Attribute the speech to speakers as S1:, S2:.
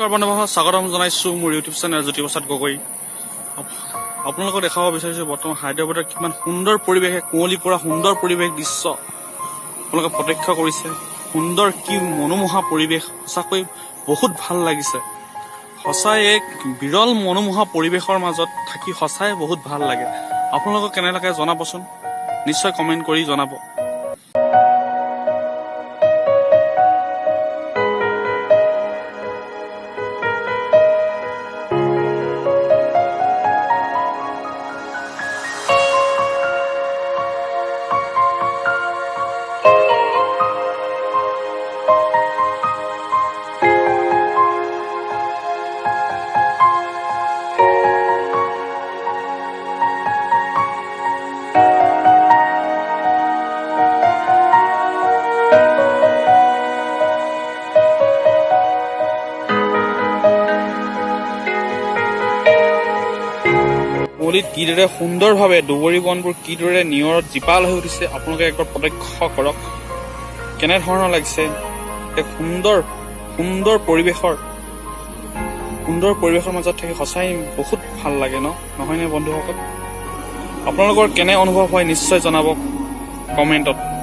S1: বন্ধুসকল স্বাগতম জনাইছো মোৰ ইউটিউব চেনেল জ্যোতিপ্ৰসাদ গগৈ। আপোনালোকক দেখাব বিচাৰিছো বৰ্তমান হায়দৰাবাদৰ কিমান সুন্দৰ পৰিৱেশ, কুঁৱলী পৰা সুন্দৰ পৰিৱেশ দৃশ্য আপোনালোকে প্ৰত্যক্ষ কৰিছে। সুন্দৰ কি মনোমোহা পৰিৱেশ, সঁচাকৈ বহুত ভাল লাগিছে। সঁচাই এক বিৰল মনোমোহা পৰিৱেশৰ মাজত থাকি সঁচাই বহুত ভাল লাগে। আপোনালোকক কেনে লাগে জনাবচোন, নিশ্চয় কমেণ্ট কৰি জনাব। কুঁৱলীত কিদৰে সুন্দৰভাৱে দুবৰি বনবোৰ কিদৰে নিয়ৰত জীপাল হৈ উঠিছে আপোনালোকে একবাৰ প্ৰত্যক্ষ কৰক। কেনেধৰণৰ লাগিছে এক সুন্দৰ সুন্দৰ পৰিৱেশৰ মাজত থাকি সঁচাই বহুত ভাল লাগে নহয়নে বন্ধুসকল? আপোনালোকৰ কেনে অনুভৱ হয় নিশ্চয় জনাব কমেণ্টত।